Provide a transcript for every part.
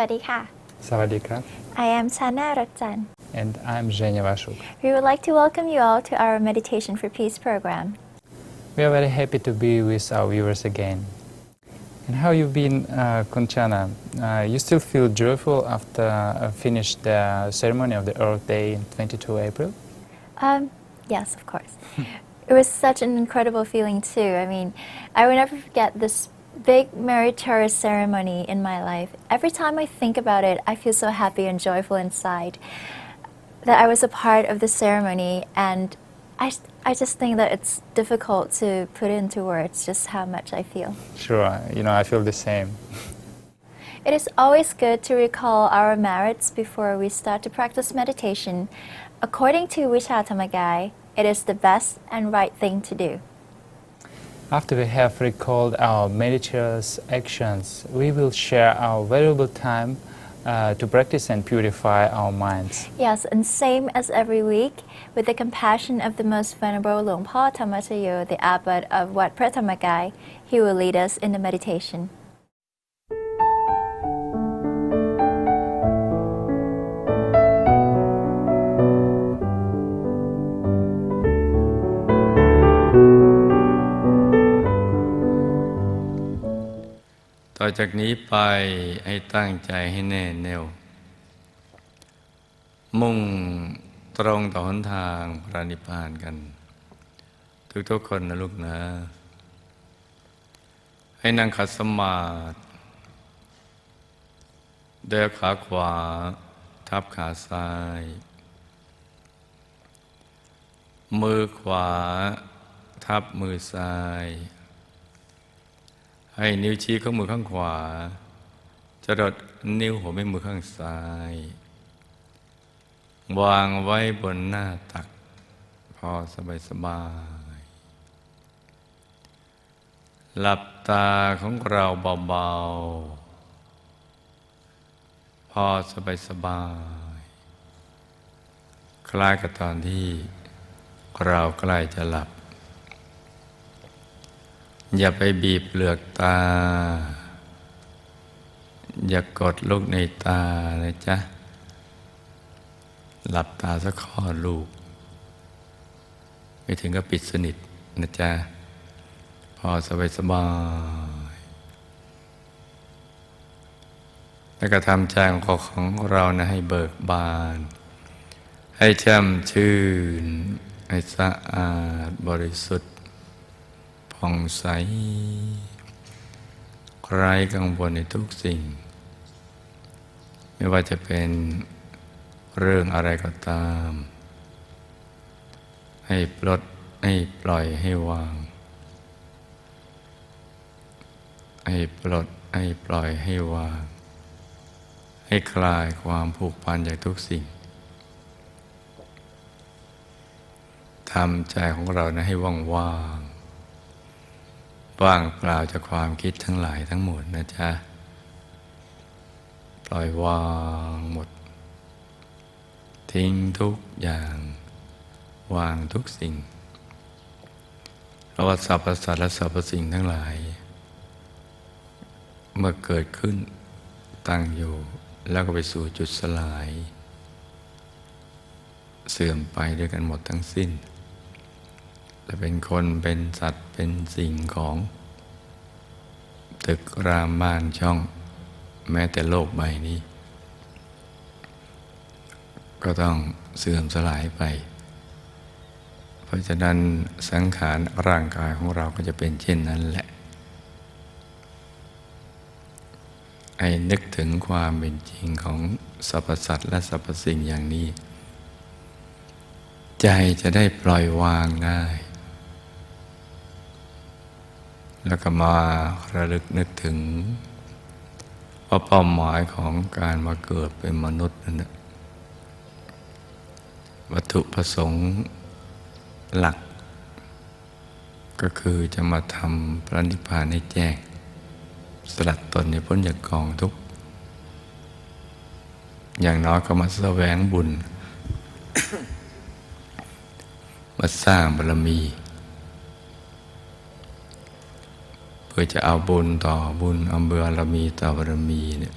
วัสดีค่ะ สวัสดีครับ I am Chana Ratjan. And I'm Zhenya Vashuk. We would like to welcome you all to our Meditation for Peace program. We are very happy to be with our viewers again. And how you've been, Conchana? You still feel joyful after finished the ceremony of the Earth Day in 22 April? Yes, of course. It was such an incredible feeling too. I mean, I will never forget this big meritorious ceremony in my life. Every time I think about it, I feel so happy and joyful inside that I was a part of the ceremony, and I just think that it's difficult to put into words just how much I feel. Sure, I feel the same. It is always good to recall our merits before we start to practice meditation. According to Visha Tamagai, it is the best and right thing to do. After we have recalled our meritorious actions, we will share our valuable time to practice and purify our minds. Yes, and same as every week, with the compassion of the most venerable Luang Por Thammachayo, the abbot of Wat Phra Thamagai, he will lead us in the meditation. .ต่อจากนี้ไปให้ตั้งใจให้แน่แน่วมุ่งตรงต่อหนทางพระนิพพานกันทุกๆคนนะลูกนะให้นั่งขัดสมาธิโดยขาขวาทับขาซ้ายมือขวาทับมือซ้ายให้นิ้วชี้ของมือข้างขวาจรดนิ้วหัวแม่มือข้างซ้ายวางไว้บนหน้าตักพอสบายหลับตาของเราเบาๆพอสบายคล้ายกับตอนที่เราใกล้จะหลับอย่าไปบีบเปลือกตาอย่ากดลูกในตานะจ๊ะหลับตาสักข้อลูกไม่ถึงกับปิดสนิทนะจ๊ะพอสบายแล้วก็ทำใจของเรานะให้เบิกบานให้แช่มชื่นให้สะอาดบริสุทธิ์ผ่องใสไร้กังวลในทุกสิ่งไม่ว่าจะเป็นเรื่องอะไรก็ตามให้ปลดให้ปล่อยให้วางให้ปลดให้ปล่อยให้วางให้คลายความผูกพันจากทุกสิ่งทำใจของเรานะให้ว่างว่างเปล่าจากความคิดทั้งหลายทั้งหมดนะจ๊ะปล่อยวางหมดทิ้งทุกอย่างวางทุกสิ่งเพราะว่าสรรพสัตว์และสรรพสิ่งทั้งหลายเมื่อเกิดขึ้นตั้งอยู่แล้วก็ไปสู่จุดสลายเสื่อมไปด้วยกันหมดทั้งสิ้นจะเป็นคนเป็นสัตว์เป็นสิ่งของตึกรามบ้านช่องแม้แต่โลกใบนี้ก็ต้องเสื่อมสลายไปเพราะฉะนั้นสังขารร่างกายของเราก็จะเป็นเช่นนั้นแหละให้นึกถึงความเป็นจริงของสรรพสัตว์และสรรพสิ่งอย่างนี้ใจจะได้ปล่อยวางได้แล้วก็มาระลึกนึกถึงว่าเป้าหมายของการมาเกิดเป็นมนุษย์นั้นนะวัตถุประสงค์หลักก็คือจะมาทำพระนิพพานให้แจ้งสลัดตนให้พ้นจากกองทุกข์อย่างน้อยก็มาแสวงบุญ มาสร้างบารมีเพื่อจะเอาบุญต่อบุญเอาบารมีต่อบารมีเนี่ย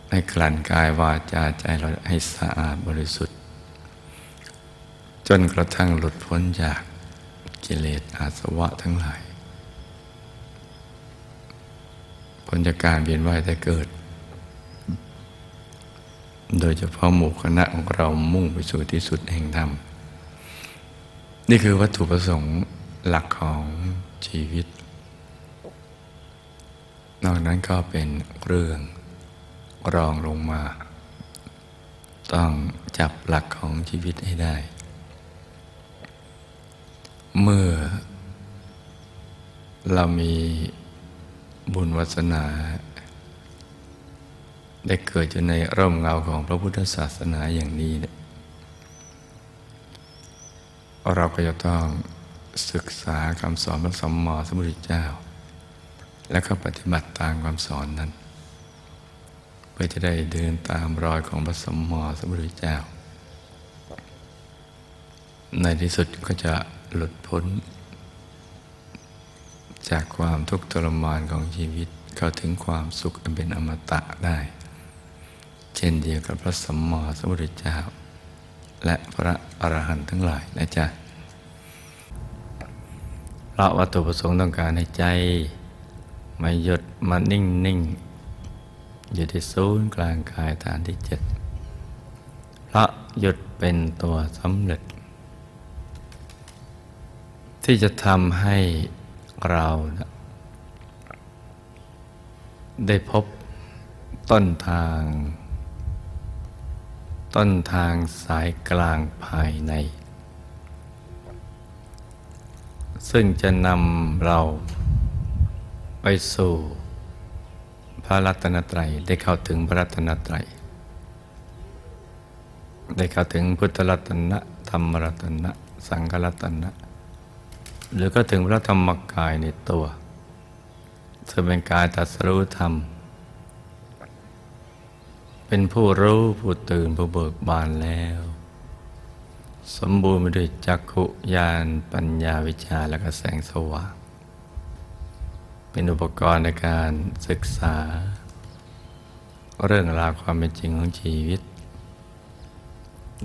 ให้กลั่นกายวาจาใจเราให้สะอาดบริสุทธิ์จนกระทั่งหลุดพ้นจากกิเลสอาสวะทั้งหลายพ้นจากการเวียนว่ายแต่เกิดโดยเฉพาะหมู่คณะของเรามุ่งไปสู่ที่สุดแห่งธรรมนี่คือวัตถุประสงค์หลักของชีวิตนอกนั้นก็เป็นเรื่องรองลงมาต้องจับหลักของชีวิตให้ได้เมื่อเรามีบุญวาสนาได้เกิดอยู่ในร่มเงาของพระพุทธศาสนาอย่างนี้เราก็จะต้องศึกษาคำสอนพระสัมมาสัมพุทธเจ้าและก็ปฏิบัติตามคำสอนนั้นเพื่อจะได้เดินตามรอยของพระสัมมาสัมพุทธเจ้าในที่สุดก็จะหลุดพ้นจากความทุกข์ทรมานของชีวิตเข้าถึงความสุขอันเป็นอมตะได้เช่นเดียวกับพระสัมมาสัมพุทธเจ้าและพระอรหันต์ทั้งหลายนะจ๊ะเพราะวัตถุประสงค์ต้องการให้ใจมาหยุดมานิ่งอยู่ที่ศูนย์กลางกายฐานที่ 7เพราะหยุดเป็นตัวสำเร็จที่จะทำให้เราได้พบต้นทางสายกลางภายในซึ่งจะนำเราไปสู่พระรัตนตรัยได้เข้าถึงพระรัตนตรัยได้เข้าถึงพุทธรัตนะธรรมรัตนะสังฆรัตนะหรือก็ถึงพระธรรมกายในตัวซึ่งเป็นกายตรัสรู้ธรรมเป็นผู้รู้ผู้ตื่นผู้เบิกบานแล้วสมบูรณ์ไปด้วยจักขุญาณปัญญาวิชชาและก็แสงสว่างเป็นอุปกรณ์ในการศึกษาเรื่องราวความเป็นจริงของชีวิต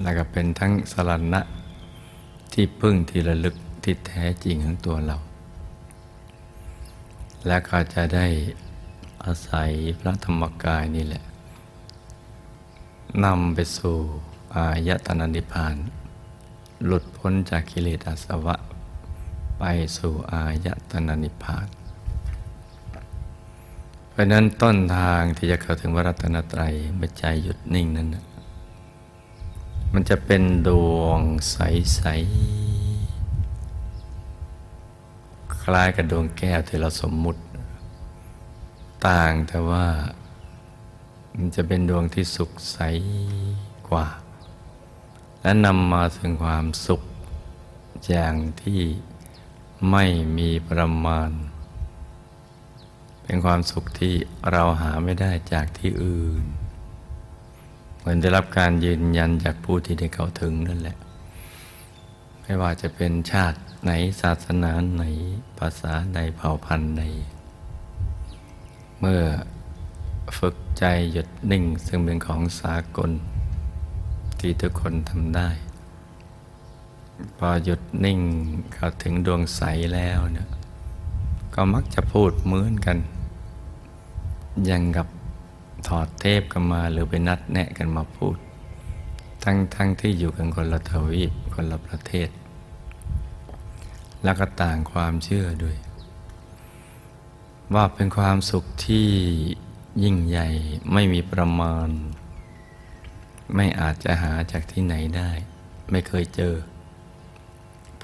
และก็เป็นทั้งสรณะที่พึ่งที่ระลึกที่แท้จริงของตัวเราและก็จะได้อาศัยพระธรรมกายนี่แหละนำไปสู่อายตนะนิพพานหลุดพ้นจากกิเลสอาสวะไปสู่อายตนะนิพพานเพราะนั้นต้นทางที่จะเข้าถึงพระรัตนตรัยเมื่อใจหยุดนิ่งนั้นมันจะเป็นดวงใสๆคล้ายกับดวงแก้วที่เราสมมุติต่างแต่ว่ามันจะเป็นดวงที่สุขใสกว่าและนำมาถึงความสุขอย่างที่ไม่มีประมาณเป็นความสุขที่เราหาไม่ได้จากที่อื่นเหมือนได้รับการยืนยันจากผู้ที่ได้เข้าถึงนั่นแหละไม่ว่าจะเป็นชาติไหนศาสนาไหนภาษาใดเผ่าพันธุ์ใดเมื่อฝึกใจหยุดนิ่งซึ่งเป็นของสากลที่ทุกคนทำได้พอหยุดนิ่งเข้าถึงดวงใสแล้วเนี่ยก็มักจะพูดเหมือนกันอย่างกับถอดเทปกันมาหรือไปนัดแนะกันมาพูดทั้งที่อยู่กันคนละทวีปคนละประเทศแล้วก็ต่างความเชื่อด้วยว่าเป็นความสุขที่ยิ่งใหญ่ไม่มีประมาณไม่อาจจะหาจากที่ไหนได้ไม่เคยเจอ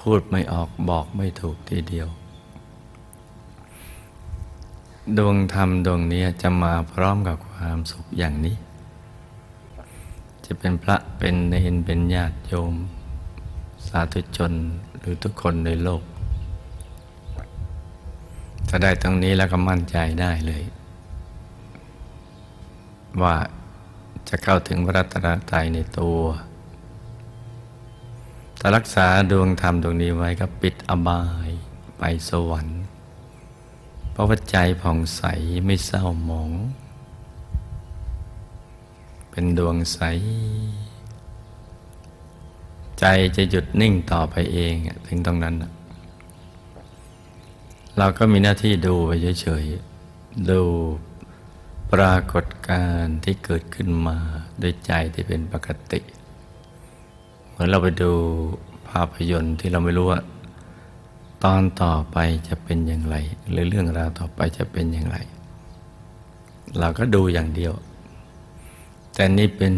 พูดไม่ออกบอกไม่ถูกทีเดียวดวงธรรมดวงนี้จะมาพร้อมกับความสุขอย่างนี้จะเป็นพระเป็นเณรเป็นญาติโยมสาธุชนหรือทุกคนในโลกถ้าได้ตรงนี้แล้วก็มั่นใจได้เลยว่าจะเข้าถึงพระรัตนตรัยในตัวถ้ารักษาดวงธรรมดวงนี้ไว้ก็ปิดอบายไปสวรรค์เพราะว่าใจผ่องใสไม่เศร้าหมอง เป็นดวงใสใจจะหยุดนิ่งต่อไปเองถึงตรงนั้นเราก็มีหน้าที่ดูไปเฉยๆดูปรากฏการณ์ที่เกิดขึ้นมาด้วยใจที่เป็นปกติเหมือนเราไปดูภาพยนตร์ที่เราไม่รู้ว่าตอนต่อไปจะเป็นอย่างไรหรือเรื่องราวต่อไปจะเป็นอย่างไรเราก็ดูอย่างเดียวแต่นี่เป็น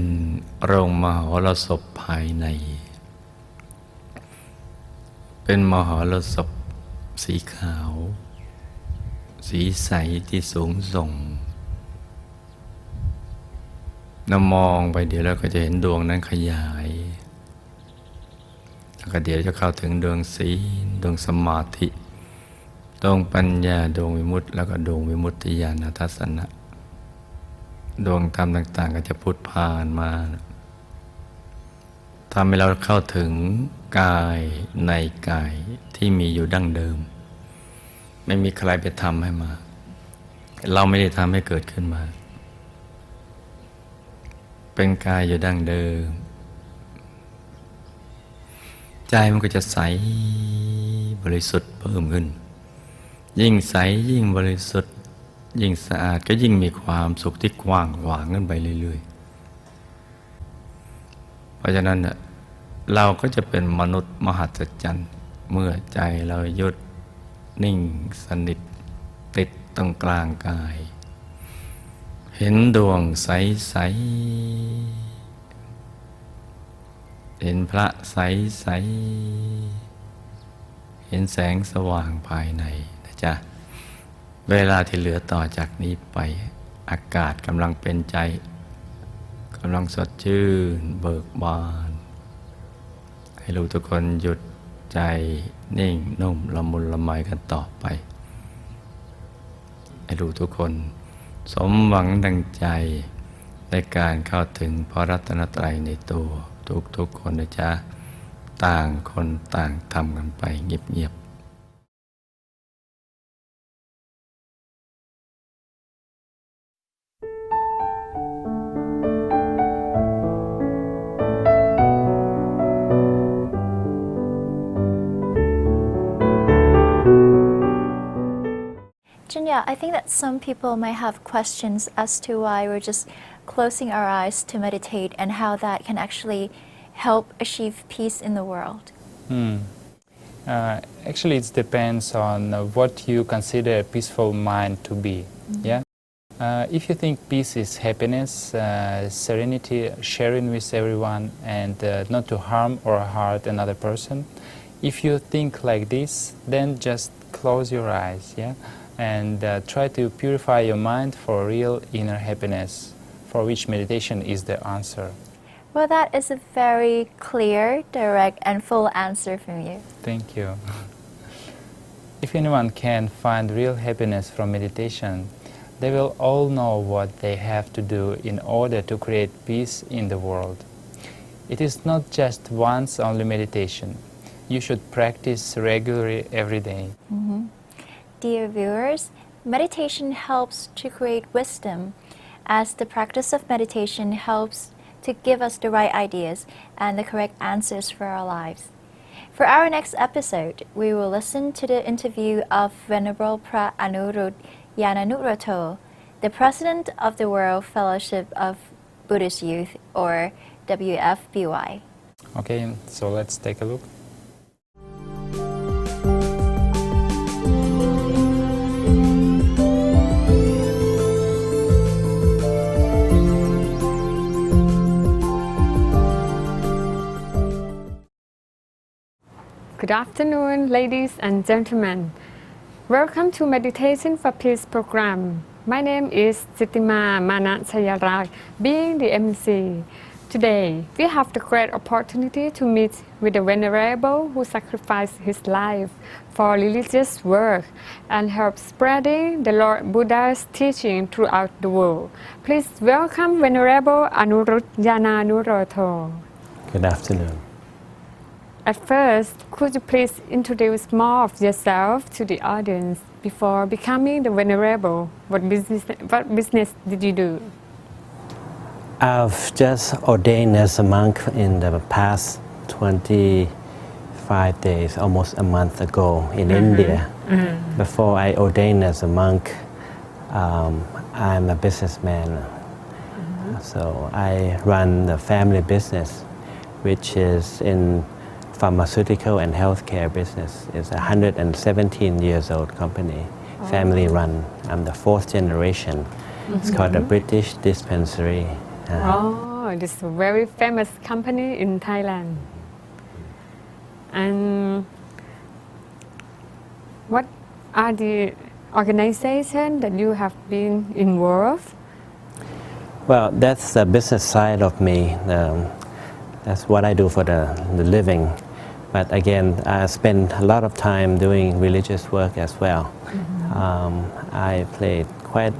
โรงมหรสพภายในเป็นมหรสพสีขาวสีใสที่สูงส่งเรามองไปเดี๋ยวเราก็จะเห็นดวงนั้นขยายแล้วก็เดี๋ยวจะเข้าถึงดวงศีลดวงสมาธิดวงปัญญาดวงวิมุตติแล้วก็ดวงวิมุตติญาณทัศนะดวงธรรมต่างๆก็จะพุทธผ่านมาทำให้เราเข้าถึงกายในกายที่มีอยู่ดั้งเดิมไม่มีใครไปทำให้มาเราไม่ได้ทำให้เกิดขึ้นมาเป็นกายอยู่ดั้งเดิมใจมันก็จะใสบริสุทธิ์เพิ่มขึ้นยิ่งใสยิ่งบริสุทธิ์ยิ่งสะอาดก็ยิ่งมีความสุขที่กว้างขวางขึ้นไปเรื่อยๆเพราะฉะนั้นเราก็จะเป็นมนุษย์มหัศจรรย์เมื่อใจเราหยุดนิ่งสนิทติดตรงกลางกายเห็นดวงใสๆเห็นพระใสๆเห็นแสงสว่างภายในนะจ๊ะเวลาที่เหลือต่อจากนี้ไปอากาศกำลังเป็นใจกำลังสดชื่นเบิกบานให้รู้ทุกคนหยุดใจนิ่งนุ่มละมุนละไมกันต่อไปให้รู้ทุกคนสมหวังดังใจในการเข้าถึงพระรัตนตรัยในตัวทุกคนนะจ๊ะต่างคนต่างทำกันไปเงียบๆJunya, I think that some people might have questions as to why we're just closing our eyes to meditate and how that can actually help achieve peace in the world. Actually, it depends on what you consider a peaceful mind to be. Yeah. If you think peace is happiness, serenity, sharing with everyone, and not to harm or hurt another person, if you think like this, then just close your eyes. Yeah. And try to purify your mind for real inner happiness, for which meditation is the answer. Well, that is a very clear, direct, and full answer from you. Thank you. If anyone can find real happiness from meditation, they will all know what they have to do in order to create peace in the world. It is not just once only meditation. You should practice regularly every day. Dear viewers, meditation helps to create wisdom, as the practice of meditation helps to give us the right ideas and the correct answers for our lives. For our next episode, we will listen to the interview of Venerable Pra Anuruddha Yananuroto, the President of the World Fellowship of Buddhist Youth, or WFBY. Okay, so let's take a look. Good afternoon, ladies and gentlemen. Welcome to Meditation for Peace program. My name is Sitima Manachayara, being the MC. Today, we have the great opportunity to meet with the Venerable who sacrificed his life for religious work and help spreading the Lord Buddha's teaching throughout the world. Please welcome Venerable Anuruddha Yananuroto. Good afternoon. At first, could you please introduce more of yourself to the audience before becoming the Venerable? What business did you do? I've just ordained as a monk in the past 25 days, almost a month ago in India. Before I ordained as a monk, I'm a businessman. So I run the family business, which is in pharmaceutical and healthcare business. It's a 117 years old company, family run. I'm the fourth generation. It's called the British Dispensary. Oh, this is a very famous company in Thailand. And what are the organizations that you have been involved? Well, that's the business side of me. That's what I do for the living. But again, I spend a lot of time doing religious work as well. I played quite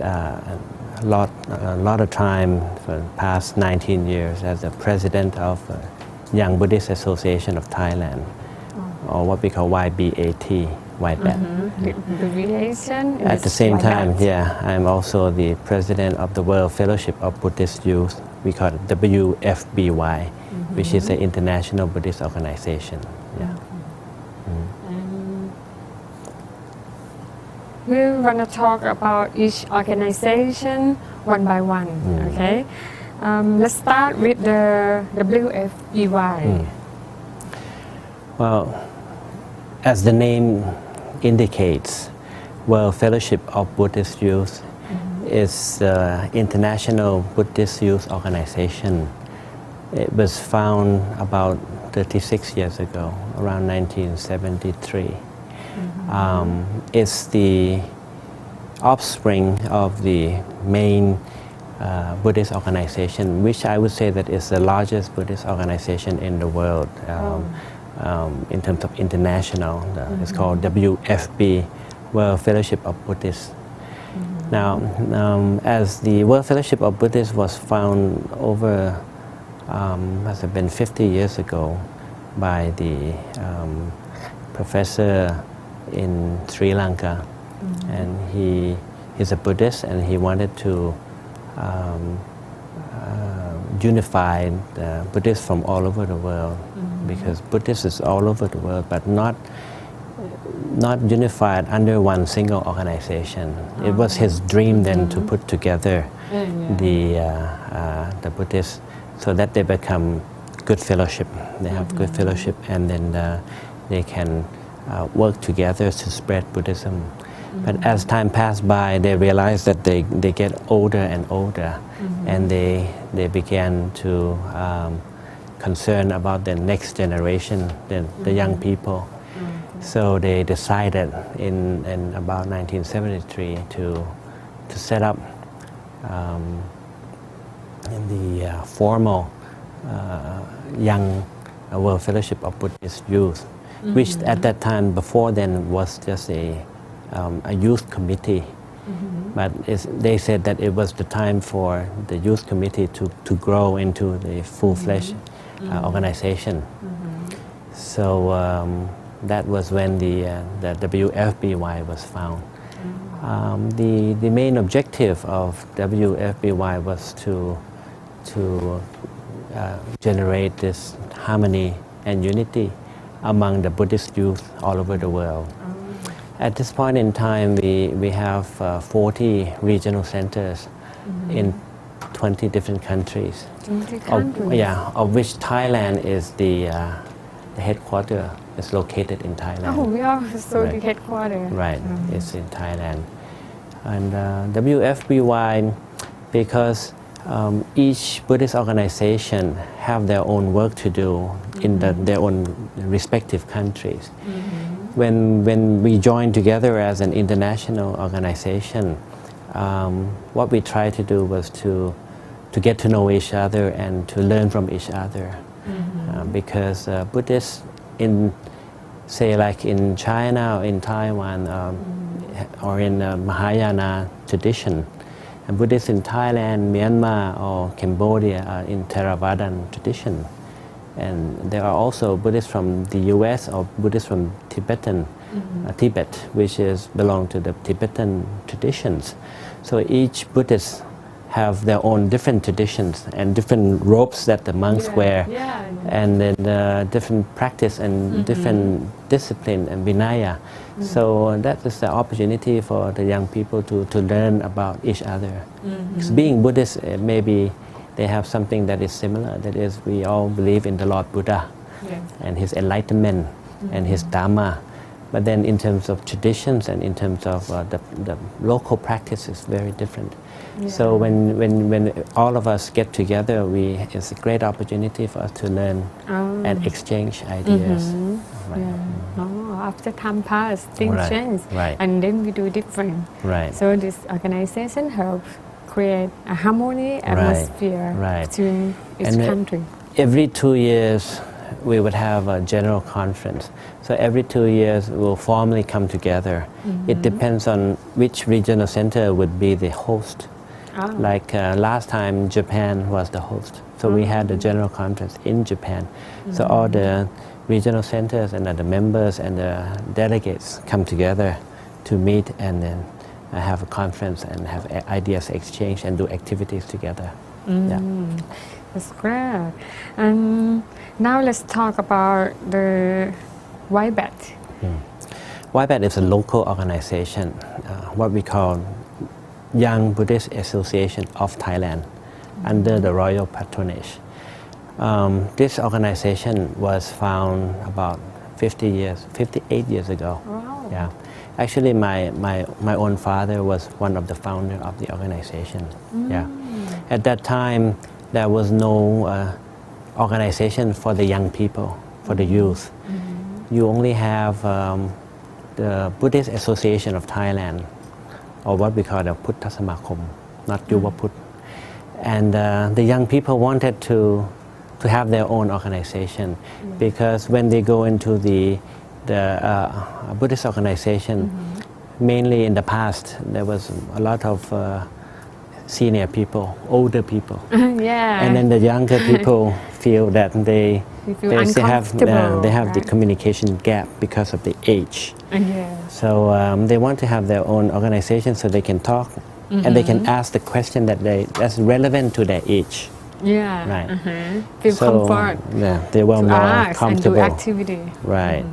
a lot of time for the past 19 years as the president of Young Buddhist Association of Thailand, or what we call YBAT, YBAT. The relation At the same time, yeah, I'm also the president of the World Fellowship of Buddhist Youth. We call it WFBY, which is an international Buddhist organization. Yeah. We're going to talk about each organization one by one, okay? Let's start with the WFBY. Well, as the name indicates, World Fellowship of Buddhist Youth is an international Buddhist youth organization. It was founded about 36 years ago, around 1973. It's the offspring of the main Buddhist organization, which I would say that is the largest Buddhist organization in the world in terms of international. It's called WFB, World Fellowship of Buddhists. Now, as the World Fellowship of Buddhists was founded over, must have been 50 years ago by the professor in Sri Lanka, and he's a Buddhist, and he wanted to unify the Buddhists from all over the world, because Buddhists is all over the world, but not unified under one single organization. It was his dream then to put together the Buddhists so that they become good fellowship. They have good fellowship, and then they can work together to spread Buddhism. But as time passed by, they realized that they get older and older, and they began to concern about the next generation, the young people. So they decided in about 1973 to set up the formal Young World Fellowship of Buddhist Youth, which at that time before then was just a youth committee. But they said that it was the time for the youth committee to grow into the full-fledged organization. So that was when the WFBY was found. The main objective of WFBY was to generate this harmony and unity among the Buddhist youth all over the world. At this point in time, we have 40 regional centers in 20 different countries. 20 countries? Of which Thailand is the headquarters. It's located in Thailand. Oh, we are so the headquarters. Right, it's in Thailand. And WFBY, because each Buddhist organization have their own work to do in their own respective countries. When we join together as an international organization, what we try to do was to get to know each other and to learn from each other. Because Buddhists in, say like in China or in Taiwan or in Mahayana tradition, and Buddhists in Thailand, Myanmar or Cambodia are in Theravadan tradition. And there are also Buddhists from the US or Buddhists from Tibet, which belong to the Tibetan traditions. So each Buddhist have their own different traditions and different robes that the monks wear, and then different practice and different discipline and vinaya. So that is the opportunity for the young people to learn about each other. Because being Buddhist, maybe they have something that is similar. That is, we all believe in the Lord Buddha and his enlightenment and his Dharma. But then in terms of traditions and in terms of the local practice is very different. So when all of us get together, it's a great opportunity for us to learn and exchange ideas. After time pass, things Right, change, right. and then we do different. Right. So this organization helps create a harmony atmosphere between each And country. every 2 years, we would have a general conference. So every 2 years, we'll formally come together. It depends on which regional center would be the host. Like last time, Japan was the host. So we had the general conference in Japan. So all the regional centers and the members and the delegates come together to meet and then have a conference and have ideas exchange and do activities together. That's great. And now let's talk about the YBAT. YBAT is a local organization, what we call Young Buddhist Association of Thailand, under the royal patronage. This organization was found about 58 years ago. Wow. Yeah. Actually, my own father was one of the founders of the organization. Yeah. At that time, there was no organization for the young people, for the youth. You only have the Buddhist Association of Thailand, or what we call the Phutta Samakom, not Yuva Phut. And the young people wanted to have their own organization, because when they go into the Buddhist organization, mainly in the past, there was a lot of senior people, older people. And then the younger people feel that they still have the communication gap because of the age. So they want to have their own organization so they can talk and they can ask the question that's relevant to their age. Feel comfort. They were more comfortable. And do activity. Right.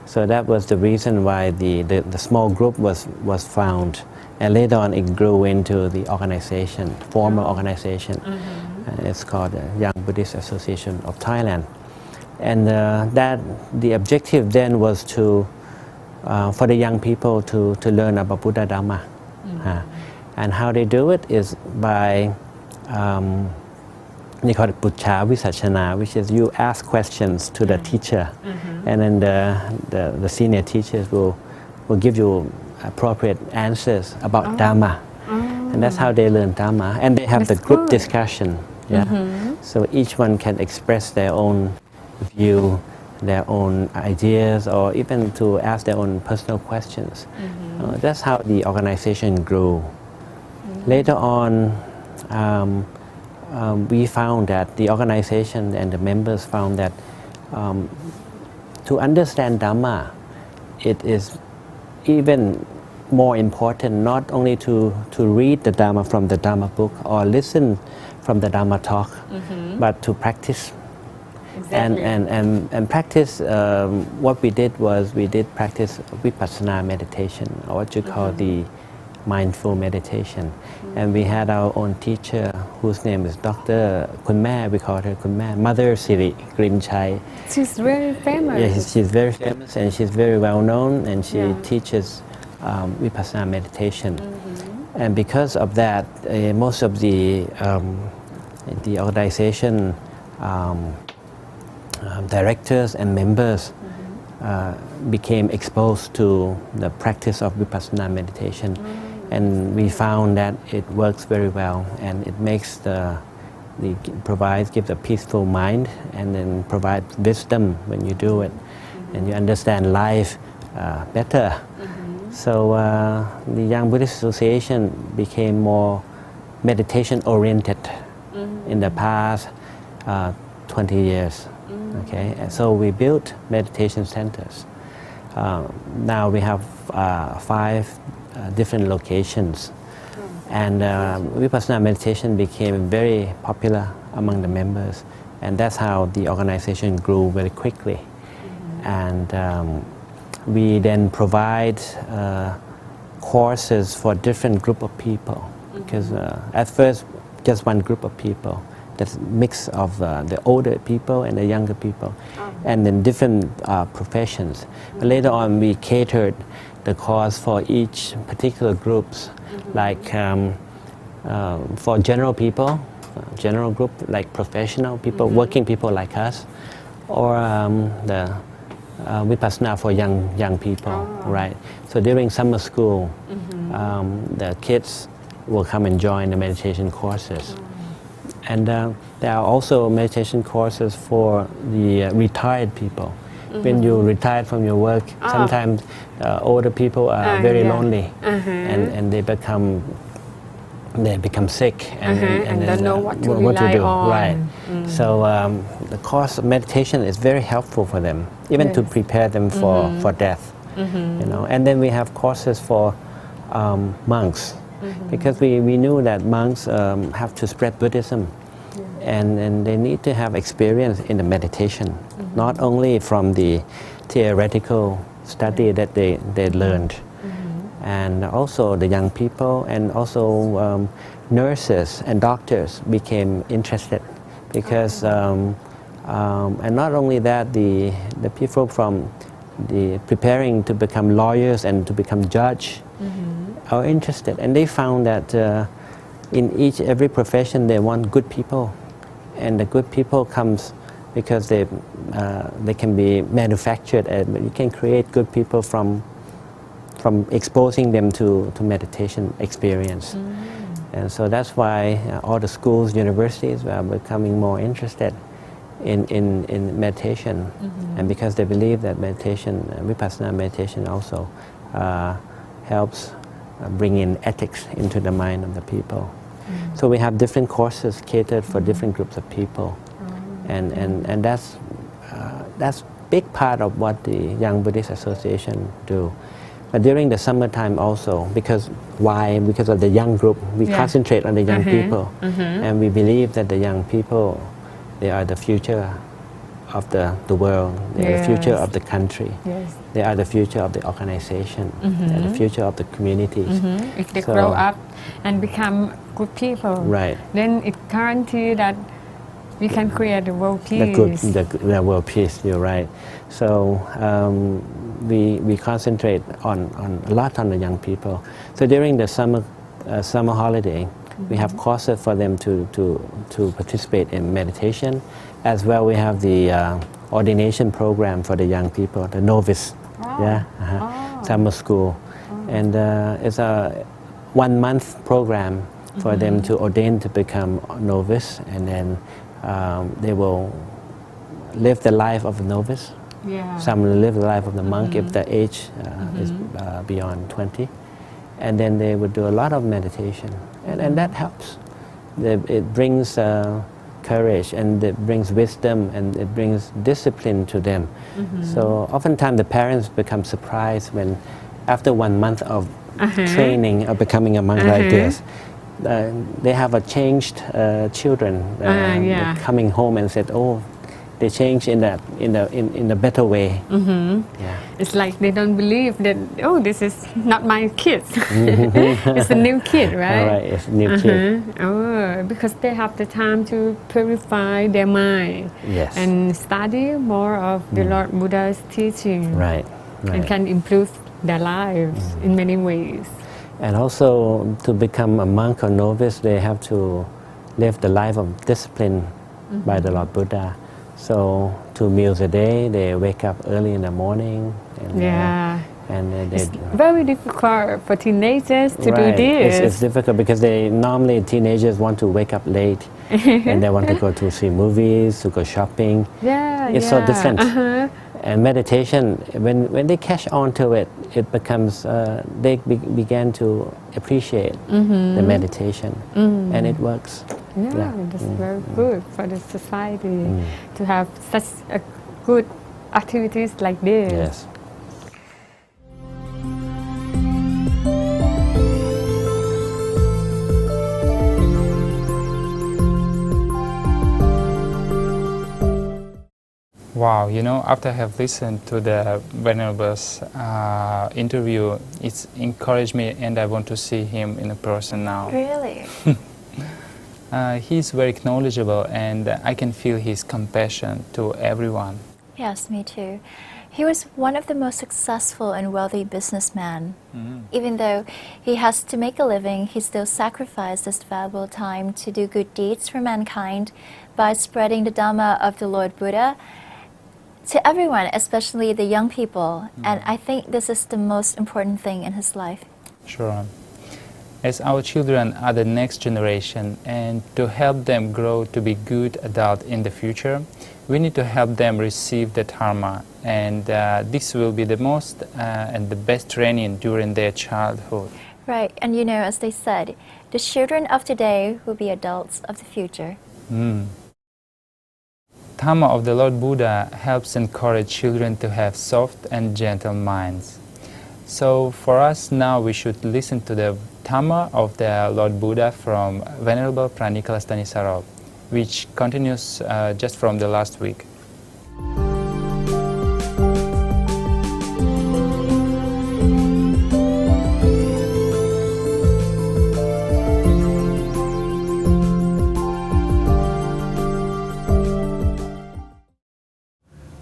So that was the reason why the small group was found. And later on it grew into the organization, formal organization. It's called the Young Buddhist Association of Thailand. And the objective then was for the young people to learn about Buddha Dhamma. And how they do it is by, they call it Pucha Visachana, which is you ask questions to the teacher, and then the senior teachers will give you appropriate answers about Dhamma. And that's how they learn Dhamma. And they have the group discussion. So each one can express their own view, their own ideas, or even to ask their own personal questions. That's how the organization grew. Later on, we found that the organization and the members found that to understand Dhamma, it is even more important not only to read the Dhamma from the Dhamma book or listen from the Dhamma talk, but to practice. And practice, what we did was we did practice Vipassana meditation, or what you call the mindful meditation. And we had our own teacher whose name is Dr. Kunme, we call her Kunme, Mother Siri Grinchai. She's very famous. Yeah, she's very famous and she's very well known, and she teaches Vipassana meditation. And because of that, most of the organization directors and members became exposed to the practice of Vipassana meditation. And we found that it works very well, and it makes gives a peaceful mind, and then provides wisdom when you do it, and you understand life better. So the Young Buddhist Association became more meditation oriented in the past 20 years. Okay, and so we built meditation centers. Now we have 5 different locations. And Vipassana meditation became very popular among the members, and that's how the organization grew very quickly. And we then provide courses for different group of people, because at first just one group of people, that's mix of the older people and the younger people, and then different professions. But later on we catered the course for each particular groups, like for general people, general group like professional people, working people like us, or the Vipassana for young people, right? So during summer school, the kids will come and join the meditation courses. And there are also meditation courses for the retired people. When you retire from your work, sometimes older people are very lonely, and they become sick and don't know what to what to rely do. on. Right. So the course of meditation is very helpful for them, even to prepare them for death. You know. And then we have courses for monks, because we knew that monks have to spread Buddhism, and they need to have experience in the meditation, not only from the theoretical study that they learned. And also the young people, and also nurses and doctors became interested, because and not only that, the people from the preparing to become lawyers and to become judge are interested, and they found that in every profession they want good people, and the good people comes because they can be manufactured, and you can create good people from exposing them to meditation experience. And so that's why all the schools, universities are becoming more interested in meditation, and because they believe that meditation, Vipassana meditation also helps bring in ethics into the mind of the people. So we have different courses catered for different groups of people, and that's big part of what the Young Buddhist Association do. But during the summertime also, because of the young group, we concentrate on the young people, and we believe that the young people, they are the future of the world, they are the future of the country, they are the future of the organization, they are the future of the communities. If they grow up and become good people, right, then it guarantees that we can create the world peace. The world peace, you're right. So we concentrate on a lot on the young people. So during the summer holiday, we have courses for them to participate in meditation. As well, we have the ordination program for the young people, the novice, summer school. And it's a 1 month program for them to ordain to become novice, and then they will live the life of a novice. Some will live the life of the monk if the age is beyond 20. And then they would do a lot of meditation, and that helps. It brings courage, and it brings wisdom, and it brings discipline to them. So oftentimes the parents become surprised when after 1 month of training of becoming a monk like this, they have a changed children coming home and said, "Oh, they changed in a better way." It's like they don't believe that, oh, this is not my kid. It's a new kid, right? Right, it's a new kid. Because they have the time to purify their mind and study more of the Lord Buddha's teaching, right, and can improve their lives in many ways. And also, to become a monk or novice, they have to live the life of discipline by the Lord Buddha. So 2 meals a day, they wake up early in the morning. And it's very difficult for teenagers to do this. It's difficult because normally teenagers want to wake up late and they want to go to see movies, to go shopping. It's so different. And meditation, when they catch on to it, it becomes, they began to appreciate the meditation, and it works. That's very good for the society to have such a good activities like this. Yes. Wow, you know, after I have listened to the Venerable's interview, it's encouraged me and I want to see him in person now. Really? He's very knowledgeable and I can feel his compassion to everyone. Yes, me too. He was one of the most successful and wealthy businessmen. Even though he has to make a living, he still sacrificed his valuable time to do good deeds for mankind by spreading the Dhamma of the Lord Buddha to everyone, especially the young people. And I think this is the most important thing in his life. Sure. As our children are the next generation, and to help them grow to be good adults in the future, we need to help them receive the Dharma, and this will be the most and the best training during their childhood. Right, and you know, as they said, the children of today will be adults of the future. Dhamma of the Lord Buddha helps encourage children to have soft and gentle minds. So for us now, we should listen to the Dhamma of the Lord Buddha from Venerable Pranikalas Thanisaro, which continues just from the last week.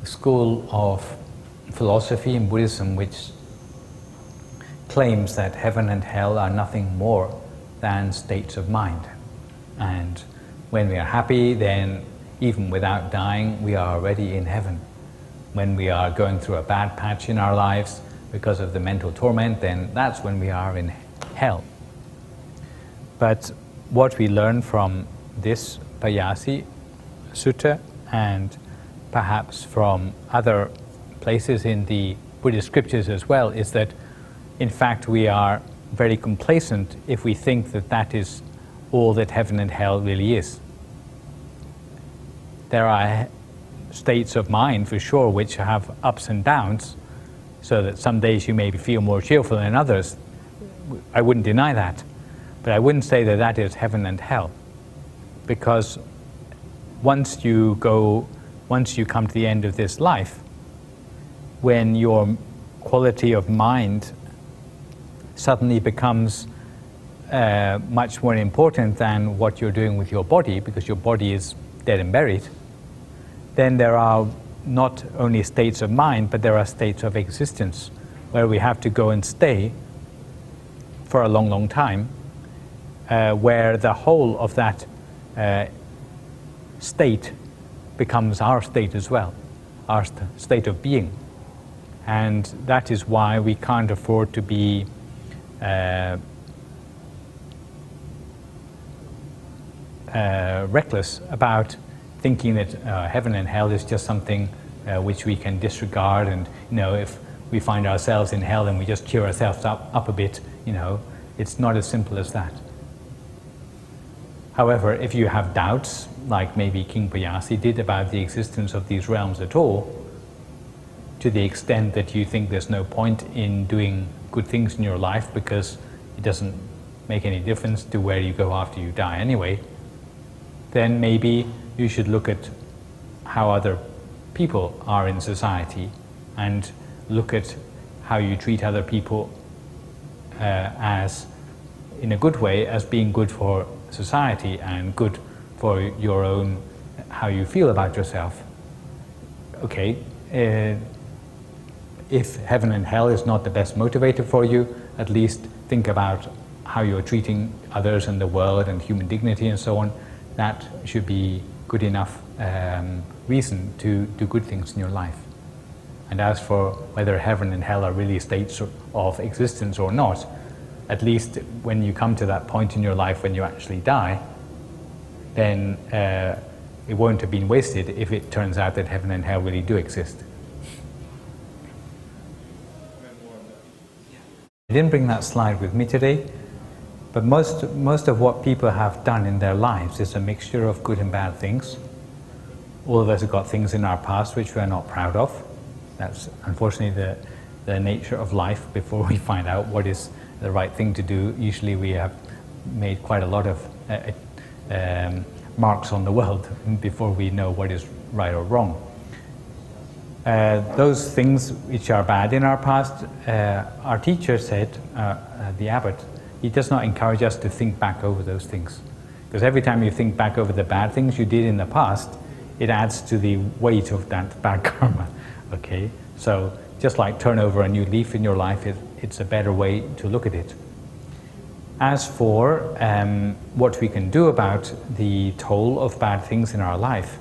The school of philosophy in Buddhism which claims that heaven and hell are nothing more than states of mind. And when we are happy, then even without dying, we are already in heaven. When we are going through a bad patch in our lives because of the mental torment, then that's when we are in hell. But what we learn from this Payasi Sutta and perhaps from other places in the Buddhist scriptures as well is that in fact we are very complacent if we think that that is all that heaven and hell really is. There are states of mind for sure which have ups and downs, so that some days you may feel more cheerful than others. I wouldn't deny that, but I wouldn't say that that is heaven and hell, because once you come to the end of this life, when your quality of mind suddenly becomes much more important than what you're doing with your body, because your body is dead and buried, then there are not only states of mind, but there are states of existence where we have to go and stay for a long, long time, where the whole of that state becomes our state as well, our state of being. And that is why we can't afford to be reckless about thinking that heaven and hell is just something which we can disregard, and if we find ourselves in hell and we just cheer ourselves up a bit, it's not as simple as that. However, if you have doubts, like maybe King Payasi did about the existence of these realms at all, to the extent that you think there's no point in doing good things in your life because it doesn't make any difference to where you go after you die anyway, then maybe you should look at how other people are in society and look at how you treat other people as, in a good way, as being good for society and good for your own, how you feel about yourself. Okay, if heaven and hell is not the best motivator for you, at least think about how you're treating others and the world and human dignity and so on. That should be good enough reason to do good things in your life. And as for whether heaven and hell are really states of existence or not, at least when you come to that point in your life when you actually die, then it won't have been wasted if it turns out that heaven and hell really do exist. I didn't bring that slide with me today, but most of what people have done in their lives is a mixture of good and bad things. All of us have got things in our past which we're not proud of. That's unfortunately the nature of life. Before we find out what is the right thing to do, usually we have made quite a lot of marks on the world before we know what is right or wrong. those things which are bad in our past, our teacher said, the abbot, he does not encourage us to think back over those things. Because every time you think back over the bad things you did in the past, it adds to the weight of that bad karma. Okay? So just like turn over a new leaf in your life, it's a better way to look at it. As for what we can do about the toll of bad things in our life,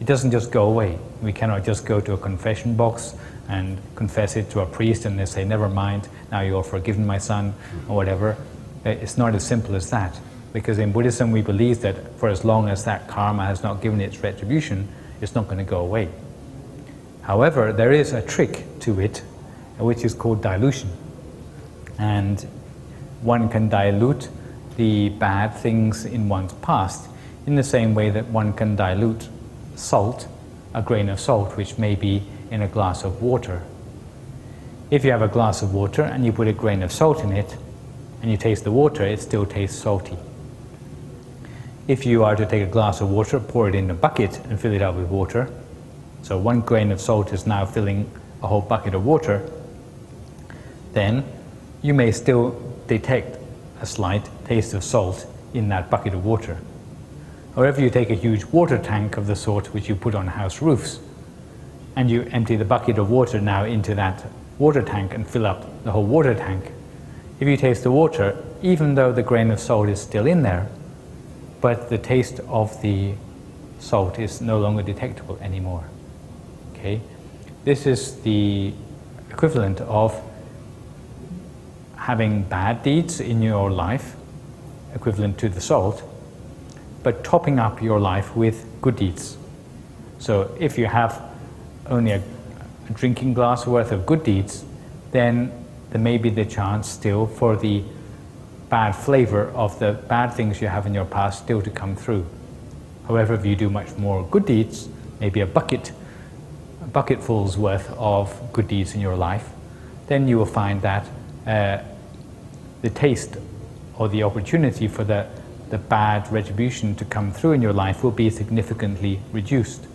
it doesn't just go away. We cannot just go to a confession box and confess it to a priest and they say, never mind, now you're forgiven, my son, or whatever. It's not as simple as that. Because in Buddhism we believe that for as long as that karma has not given its retribution, it's not going to go away. However, there is a trick to it, which is called dilution. And one can dilute the bad things in one's past in the same way that one can dilute salt, a grain of salt, which may be in a glass of water. If you have a glass of water and you put a grain of salt in it, and you taste the water, it still tastes salty. If you are to take a glass of water, pour it in a bucket and fill it up with water, so 1 grain of salt is now filling a whole bucket of water, then you may still detect a slight taste of salt in that bucket of water. However, you take a huge water tank of the sort which you put on house roofs, and you empty the bucket of water now into that water tank and fill up the whole water tank. If you taste the water, even though the grain of salt is still in there, but the taste of the salt is no longer detectable anymore. Okay? This is the equivalent of having bad deeds in your life, equivalent to the salt, but topping up your life with good deeds. So if you have only a drinking glass worth of good deeds, then there may be the chance still for the bad flavor of the bad things you have in your past still to come through. However, if you do much more good deeds, maybe a bucketful's worth of good deeds in your life, then you will find that the taste or the opportunity for the bad retribution to come through in your life will be significantly reduced.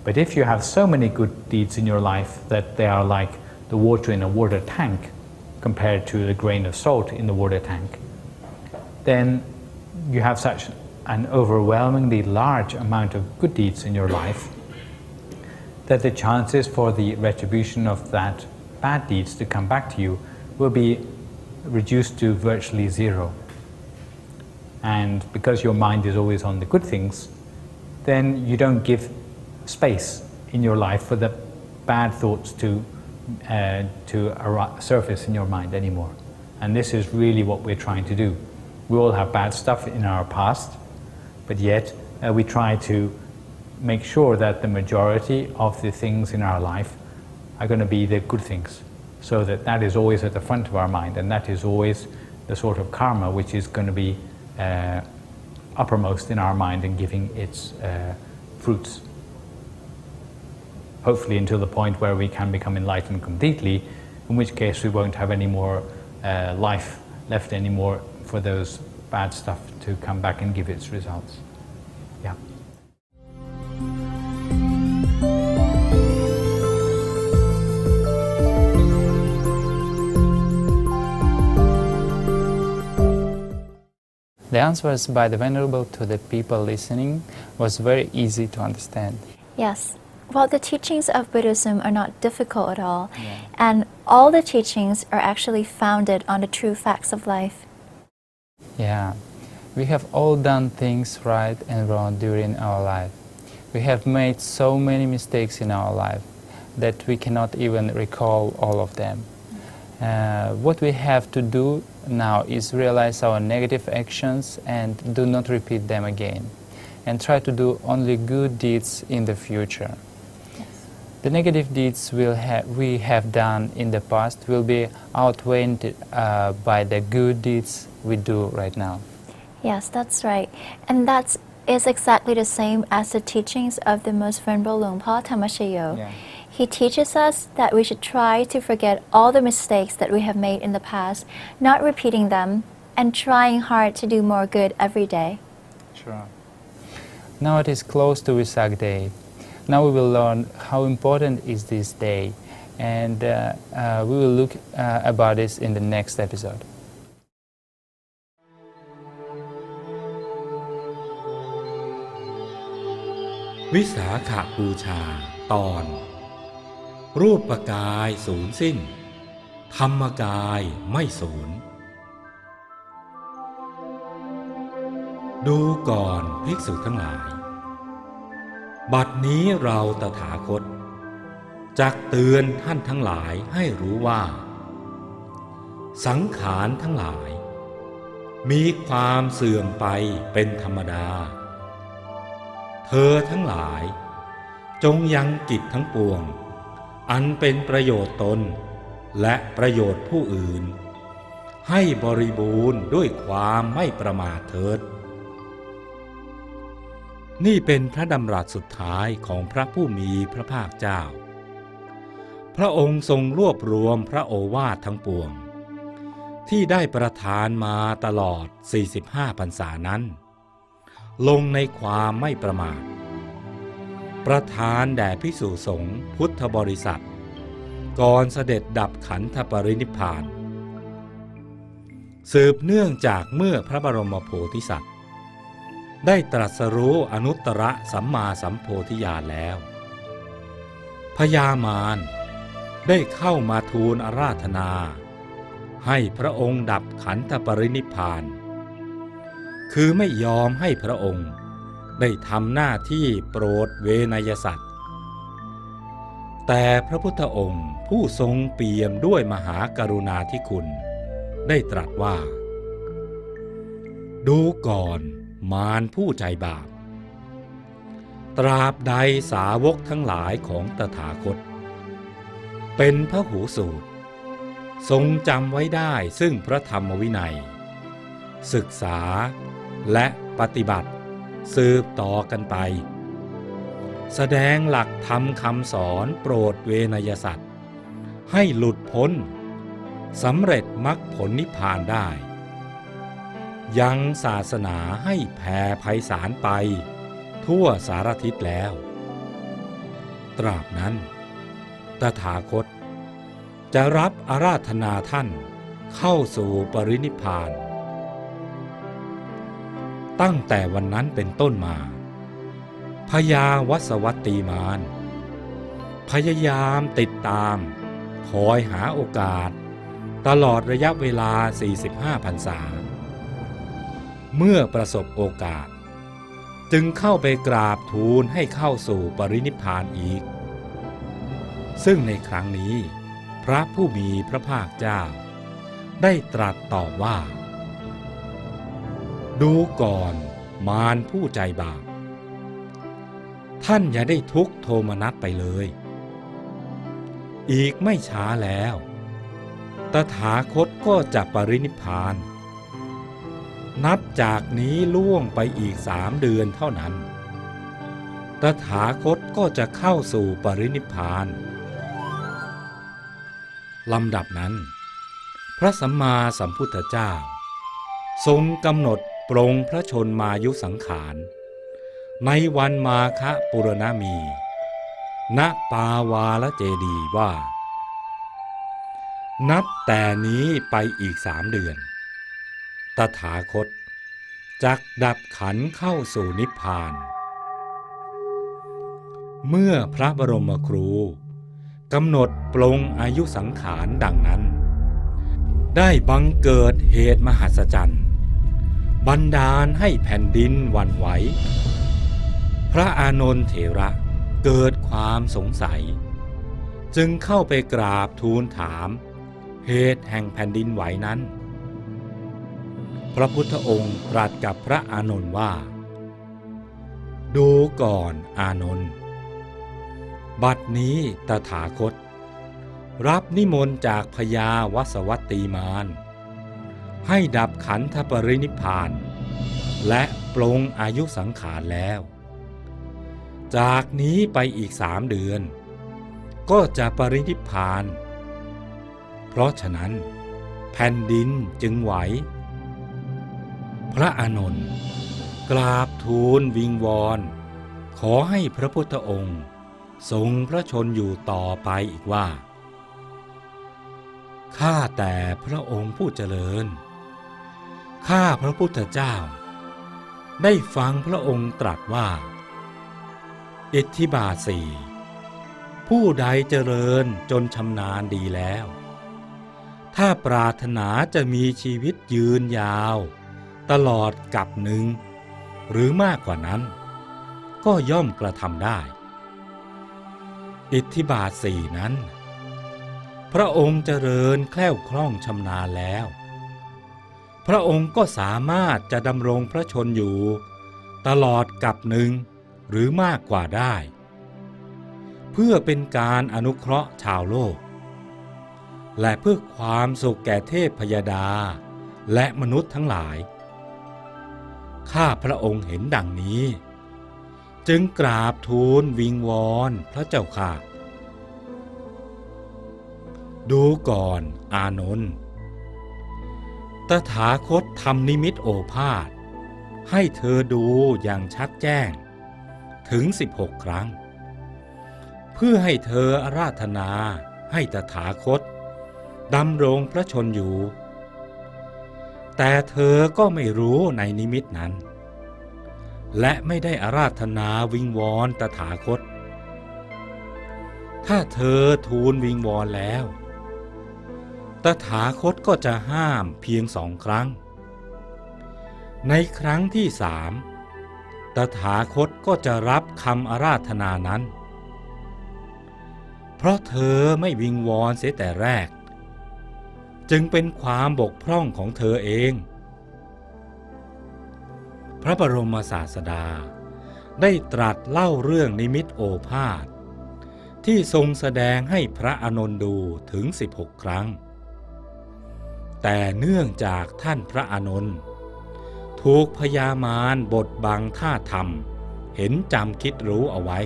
But if you have so many good deeds in your life that they are like the water in a water tank compared to the grain of salt in the water tank, then you have such an overwhelmingly large amount of good deeds in your life that the chances for the retribution of that bad deeds to come back to you will be reduced to virtually zero. And because your mind is always on the good things, then you don't give space in your life for the bad thoughts to surface in your mind anymore. And this is really what we're trying to do. We all have bad stuff in our past, but yet we try to make sure that the majority of the things in our life are going to be the good things, so that that is always at the front of our mind, and that is always the sort of karma which is going to be uppermost in our mind and giving its fruits. Hopefully until the point where we can become enlightened completely, in which case we won't have any more life left anymore for those bad stuff to come back and give its results. Yeah. The answers by the Venerable to the people listening was very easy to understand. Yes. Well, the teachings of Buddhism are not difficult at all, and all the teachings are actually founded on the true facts of life. Yeah, we have all done things right and wrong during our life. We have made so many mistakes in our life that we cannot even recall all of them. What we have to do now is realize our negative actions and do not repeat them again, and try to do only good deeds in the future. The negative deeds we have done in the past will be outweighed by the good deeds we do right now. Yes, that's right. And that is exactly the same as the teachings of the Most Venerable Luang Por Thammashayo. Yeah. He teaches us that we should try to forget all the mistakes that we have made in the past, not repeating them, and trying hard to do more good every day. Sure. Now it is close to Vesak Day. Now we will learn how important is this day, and we will look about this in the next episode. วิสาขบูชาตอน รูปกายสูญสิ้นธรรมกายไม่สูญดูก่อนภิกษุทั้งหลายบัดนี้เราตถาคตจักเตือนท่านทั้งหลายให้รู้ว่าสังขารทั้งหลายมีความเสื่อมไปเป็นธรรมดาเธอทั้งหลายจงยังกิจทั้งปวงอันเป็นประโยชน์ตนและประโยชน์ผู้อื่นให้บริบูรณ์ด้วยความไม่ประมาทเถิดนี่เป็นพระดำรัสสุดท้ายของพระผู้มีพระภาคเจ้าพระองค์ทรงรวบรวมพระโอวาททั้งปวงที่ได้ประทานมาตลอด45พรรษานั้นลงในความไม่ประมาทประทานแด่ภิกษุสงฆ์พุทธบริษัทก่อนเสด็จดับขันธปรินิพพานสืบเนื่องจากเมื่อพระบรมโพธิสัตว์ได้ตรัสรู้อนุตตรสัมมาสัมโพธิญาณแล้วพญามารได้เข้ามาทูลอาราธนาให้พระองค์ดับขันธปรินิพพานคือไม่ยอมให้พระองค์ได้ทำหน้าที่โปรดเวนยสัตว์แต่พระพุทธองค์ผู้ทรงเปี่ยมด้วยมหากรุณาธิคุณได้ตรัสว่าดูก่อนมารผู้ใจบาปตราบใดสาวกทั้งหลายของตถาคตเป็นพหูสูตรทรงจำไว้ได้ซึ่งพระธรรมวินัยศึกษาและปฏิบัติสืบต่อกันไปแสดงหลักธรรมคำสอนโปรดเวนยสัตว์ให้หลุดพ้นสำเร็จมรรคผลนิพพานได้ยังศาสนาให้แผ่ไพศาลไปทั่วสารทิศแล้วตราบนั้นตถาคตจะรับอาราธนาท่านเข้าสู่ปรินิพพานตั้งแต่วันนั้นเป็นต้นมาพญาวัสวัตตีมารพยายามติดตามคอยหาโอกาสตลอดระยะเวลา45พรรษาเมื่อประสบโอกาสจึงเข้าไปกราบทูลให้เข้าสู่ปรินิพพานอีกซึ่งในครั้งนี้พระผู้มีพระภาคเจ้าได้ตรัสตอบว่าดูก่อนมารผู้ใจบาปท่านอย่าได้ทุกข์โทมนัสไปเลยอีกไม่ช้าแล้วตถาคตก็จะปรินิพพานนับจากนี้ล่วงไปอีก3 เดือนเท่านั้นตถาคตก็จะเข้าสู่ปรินิพพานลำดับนั้นพระสัมมาสัมพุทธเจ้าทรงกำหนดปรงพระชนมายุสังขารในวันมาฆปุรณมีณปาวาลเจดีย์ว่านับแต่นี้ไปอีก3 เดือนตถาคตจักดับขันธ์เข้าสู่นิพพานเมื่อพระบรมครูกำหนดปลงอายุสังขารดังนั้นได้บังเกิดเหตุมหัศจรรย์บันดาลให้แผ่นดินหวั่นไหวพระอานนท์เถระเกิดความสงสัยจึงเข้าไปกราบทูลถามเหตุแห่งแผ่นดินไหวนั้นพระพุทธองค์ตรัสกับพระอานนท์ว่าดูก่อนอานนท์บัดนี้ตถาคตรับนิมนต์จากพญาวัสวัตตีมารให้ดับขันธปรินิพพานและปลงอายุสังขารแล้วจากนี้ไปอีก3 เดือนก็จะปรินิพพานเพราะฉะนั้นแผ่นดินจึงไหวพระอานนท์กราบทูลวิงวอนขอให้พระพุทธองค์ ทรงพระชนอยู่ต่อไปอีกว่าข้าแต่พระองค์ผู้เจริญข้าพระพุทธเจ้าได้ฟังพระองค์ตรัสว่าอิทธิบาทสี่ผู้ใดเจริญจนชำนาญดีแล้วถ้าปรารถนาจะมีชีวิตยืนยาวตลอดกับหนึ่งหรือมากกว่านั้นก็ย่อมกระทำได้อิทธิบาทสี่นั้นพระองค์เจริญแคล่วคล่องชำนาญแล้วพระองค์ก็สามารถจะดำรงพระชนอยู่ตลอดกับหนึ่งหรือมากกว่าได้เพื่อเป็นการอนุเคราะห์ชาวโลกและเพื่อความสุขแก่เทพพยดาและมนุษย์ทั้งหลายข้าพระองค์เห็นดังนี้จึงกราบทูลวิงวอนพระเจ้าค่ะดูก่อนอานนท์ตถาคตทำนิมิตโอภาสให้เธอดูอย่างชัดแจ้งถึง16 ครั้งเพื่อให้เธออาราธนาให้ตถาคตดำรงพระชนอยู่แต่เธอก็ไม่รู้ในนิมิตนั้นและไม่ได้อาราธนาวิงวอนตถาคตถ้าเธอทูลวิงวอนแล้วตถาคตก็จะห้ามเพียง2 ครั้งในครั้งที่3ตถาคตก็จะรับคำอาราธนานั้นเพราะเธอไม่วิงวอนเสียแต่แรกจึงเป็นความบกพร่องของเธอเองพระบรมศาสดาได้ตรัสเล่าเรื่องนิมิตโอภาสที่ทรงแสดงให้พระอานนท์ดูถึง16 ครั้งแต่เนื่องจากท่านพระอานนท์ถูกพญามารบดบังท่าธรรมเห็นจำคิดรู้เอาไว้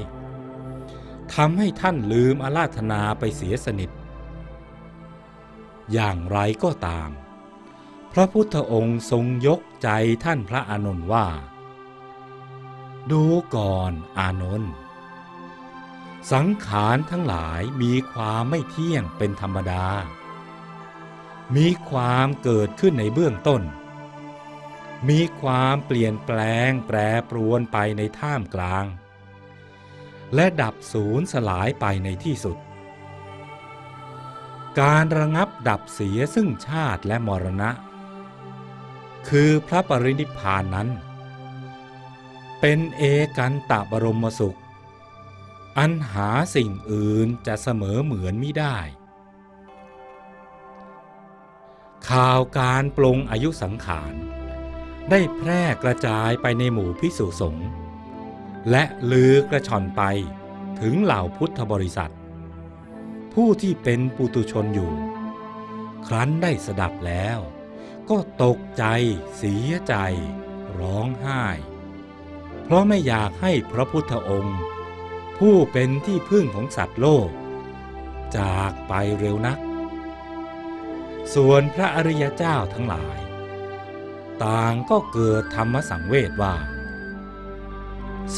ทำให้ท่านลืมอาราธนาไปเสียสนิทอย่างไรก็ตามพระพุทธองค์ทรงยกใจท่านพระอานนท์ว่าดูก่อนอานนท์สังขารทั้งหลายมีความไม่เที่ยงเป็นธรรมดามีความเกิดขึ้นในเบื้องต้นมีความเปลี่ยนแปลงแปรปรวนไปในท่ามกลางและดับสูญสลายไปในที่สุดการระงับดับเสียซึ่งชาติและมรณะคือพระปรินิพพานนั้นเป็นเอกันตบรมสุขอันหาสิ่งอื่นจะเสมอเหมือนมิได้ข่าวการปลงอายุสังขารได้แพร่กระจายไปในหมู่ภิกษุสงฆ์และลือกระชอนไปถึงเหล่าพุทธบริษัทผู้ที่เป็นปุถุชนอยู่ครั้นได้สดับแล้วก็ตกใจเสียใจร้องไห้เพราะไม่อยากให้พระพุทธองค์ผู้เป็นที่พึ่งของสัตว์โลกจากไปเร็วนักส่วนพระอริยเจ้าทั้งหลายต่างก็เกิดธรรมสังเวชว่า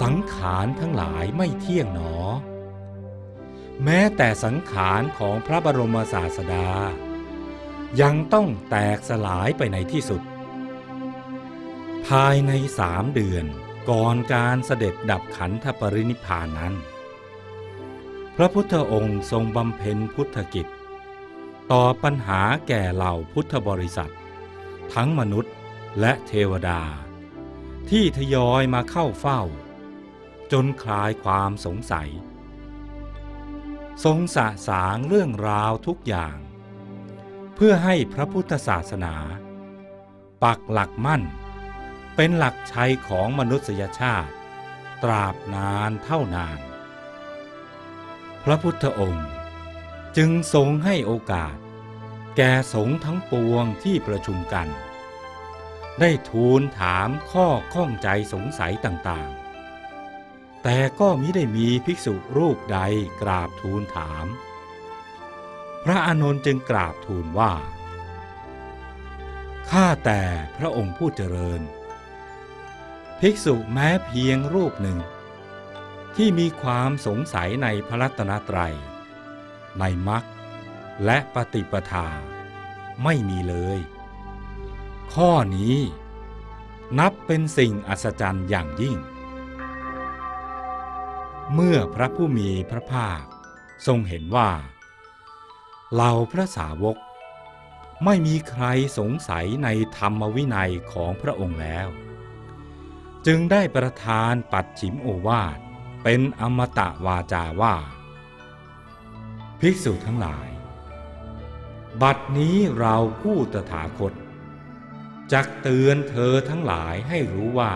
สังขารทั้งหลายไม่เที่ยงหนอแม้แต่สังขารของพระบรมศาสดายังต้องแตกสลายไปในที่สุดภายใน3 เดือนก่อนการเสด็จดับขันธปรินิพพานนั้นพระพุทธองค์ทรงบำเพ็ญพุทธกิจต่อปัญหาแก่เหล่าพุทธบริษัททั้งมนุษย์และเทวดาที่ทยอยมาเข้าเฝ้าจนคลายความสงสัยทรงสะสางเรื่องราวทุกอย่างเพื่อให้พระพุทธศาสนาปักหลักมั่นเป็นหลักชัยของมนุษยชาติตราบนานเท่านานพระพุทธองค์จึงทรงให้โอกาสแก่สงฆ์ทั้งปวงที่ประชุมกันได้ทูลถามข้อข้องใจสงสัยต่างๆแต่ก็มิได้มีภิกษุรูปใดกราบทูลถามพระอานนท์จึงกราบทูลว่าข้าแต่พระองค์ผู้เจริญภิกษุแม้เพียงรูปหนึ่งท ที่มีความสงสัยในพระรัตนตรัยในมรรคและปฏิปทาไม่มีเลย ข้อนี้นับเป็นสิ่งอัศจรรย์อย่างยิ่ง เมื่อพระผู้มีพระภาคทรงเห็นว่าเหล่าพระสาวกไม่มีใครสงสัยในธรรมวินัยของพระองค์แล้วจึงได้ประทานปัจฉิมโอวาทเป็นอมตะวาจาว่าภิกษุทั้งหลายบัดนี้เราผู้ตถาคตจักเตือนเธอทั้งหลายให้รู้ว่า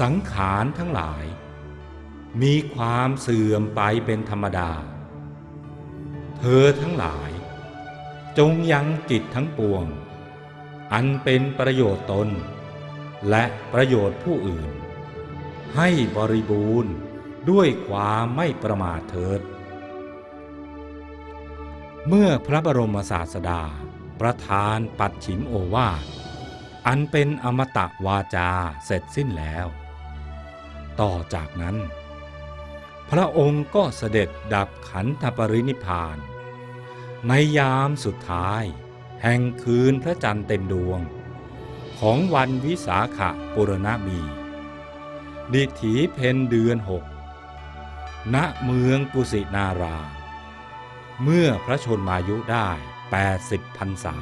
สังขารทั้งหลายมีความเสื่อมไปเป็นธรรมดาเธอทั้งหลายจงยังกิจทั้งปวงอันเป็นประโยชน์ตนและประโยชน์ผู้อื่นให้บริบูรณ์ด้วยความไม่ประมาทเถิดเมื่อพระบรมศาสดาประทานปัจฉิมโอวาทอันเป็นอมตะวาจาเสร็จสิ้นแล้วต่อจากนั้นพระองค์ก็เสด็จดับขันธปรินิพพานในยามสุดท้ายแห่งคืนพระจันทร์เต็มดวงของวันวิสาขบูรณมีดิถีเพ็ญเดือน6ณเมืองกุสินาราเมื่อพระชนมายุได้80 พรรษา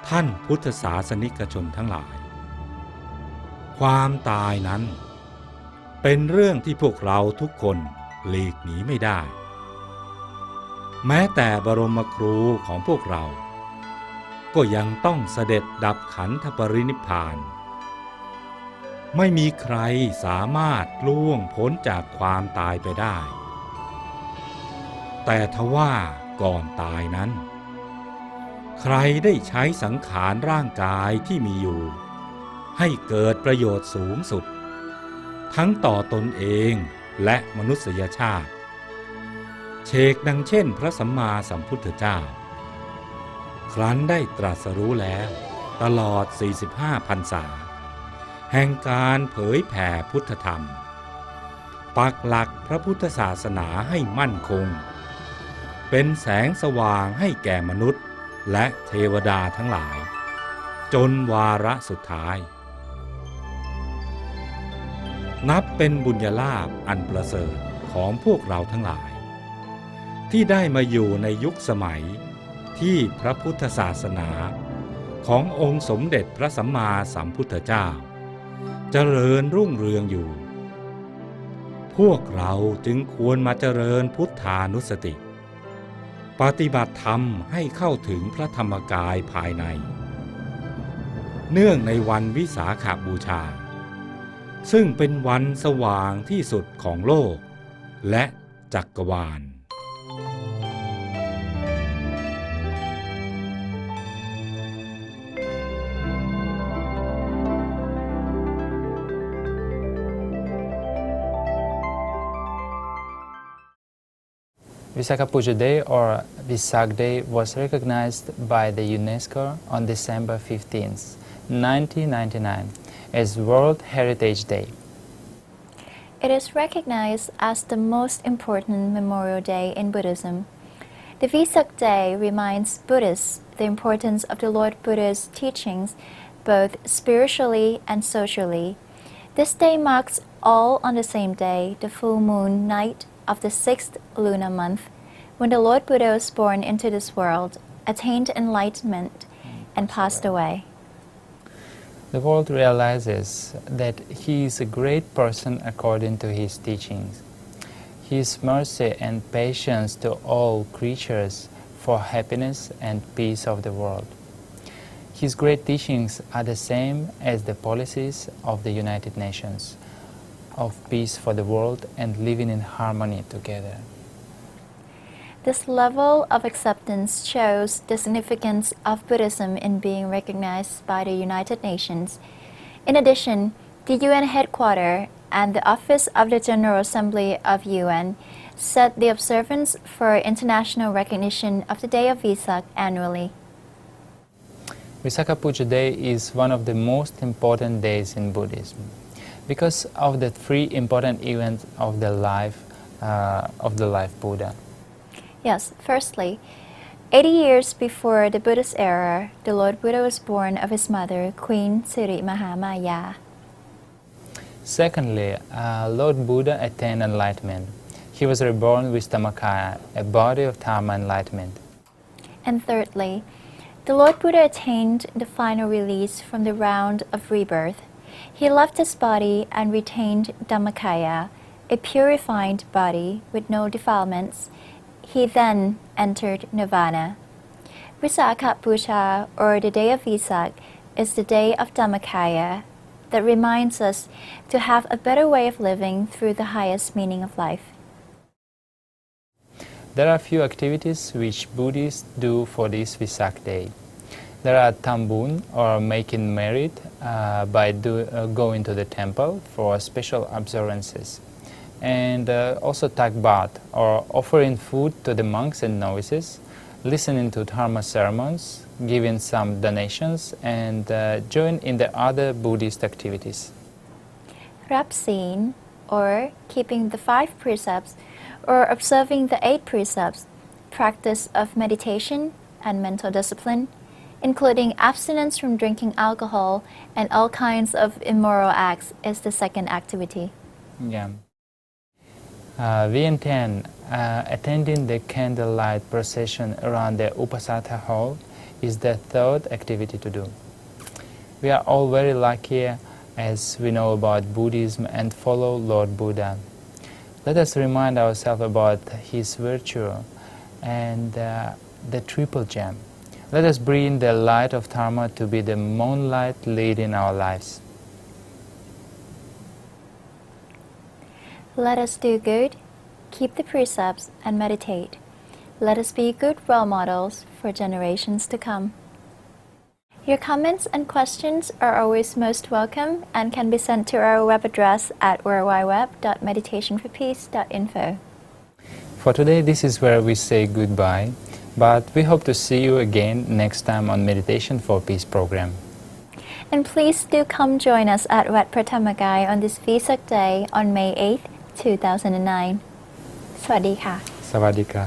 ท่านพุทธศาสนิกชนทั้งหลายความตายนั้นเป็นเรื่องที่พวกเราทุกคนหลีกหนีไม่ได้แม้แต่บรมครูของพวกเราก็ยังต้องเสด็จดับขันธปรินิพพานไม่มีใครสามารถล่วงพ้นจากความตายไปได้แต่ทว่าก่อนตายนั้นใครได้ใช้สังขารร่างกายที่มีอยู่ให้เกิดประโยชน์สูงสุดทั้งต่อตนเองและมนุษยชาติเชกดังเช่นพระสัมมาสัมพุทธเจ้าครั้นได้ตรัสรู้แล้วตลอด45 พรรษาแห่งการเผยแผ่พุทธธรรมปักหลักพระพุทธศาสนาให้มั่นคงเป็นแสงสว่างให้แก่มนุษย์และเทวดาทั้งหลายจนวาระสุดท้ายนับเป็นบุญญาลาภอันประเสริฐของพวกเราทั้งหลายที่ได้มาอยู่ในยุคสมัยที่พระพุทธศาสนาขององค์สมเด็จพระสัมมาสัมพุทธเจ้าเจริญรุ่งเรืองอยู่พวกเราจึงควรมาเจริญพุทธานุสติปฏิบัติธรรมให้เข้าถึงพระธรรมกายภายในเนื่องในวันวิสาขบูชาซึ่งเป็นวันสว่างที่สุดของโลกและจักรวาลVisakha Puja Day or Visak Day was recognized by the UNESCO on December 15, 1999 as World Heritage Day. It is recognized as the most important memorial day in Buddhism. The Vesak Day reminds Buddhists the importance of the Lord Buddha's teachings, both spiritually and socially. This day marks all on the same day, the full moon night of the 6th lunar month, when the Lord Buddha was born into this world, attained enlightenment, and passed away. The world realizes that he is a great person according to his teachings. His mercy and patience to all creatures for happiness and peace of the world. His great teachings are the same as the policies of the United Nations, of peace for the world and living in harmony together. This level of acceptance shows the significance of Buddhism in being recognized by the United Nations. In addition, the UN headquarters and the Office of the General Assembly of UN set the observance for international recognition of the Day of Vesak annually. Visakha Puja Day is one of the most important days in Buddhism because of the three important events of the life Buddha. Yes, firstly, 80 years before the Buddhist era, the Lord Buddha was born of his mother, Queen Siri Mahamaya. Secondly, Lord Buddha attained enlightenment. He was reborn with Dhammakaya, a body of Dharma enlightenment. And thirdly, the Lord Buddha attained the final release from the round of rebirth. He left his body and retained Dhammakaya, a purified body with no defilements. He then entered Nirvana. Visakha Puja, or the day of Vesak, is the day of Dhammakaya that reminds us to have a better way of living through the highest meaning of life. There are a few activities which Buddhists do for this Vesak day. There are tambun, or making merit, by going to the temple for special observances. And also takbat, or offering food to the monks and novices, listening to Dharma sermons, giving some donations, and join in the other Buddhist activities. Rapsin, or keeping the 5 precepts, or observing the 8 precepts, practice of meditation and mental discipline, including abstinence from drinking alcohol and all kinds of immoral acts, is the second activity. Yeah. We intend attending the candlelight procession around the Uposatha hall is the third activity to do. We are all very lucky as we know about Buddhism and follow Lord Buddha. Let us remind ourselves about his virtue and the triple gem. Let us bring the light of Dharma to be the moonlight leading our lives. Let us do good, keep the precepts, and meditate. Let us be good role models for generations to come. Your comments and questions are always most welcome and can be sent to our web address at worldwideweb.meditationforpeace.info. For today, this is where we say goodbye, but we hope to see you again next time on Meditation for Peace program. And please do come join us at Wat Pratamagai on this Vesak Day on May 8th, 2009. สวัสดีค่ะ Savadika.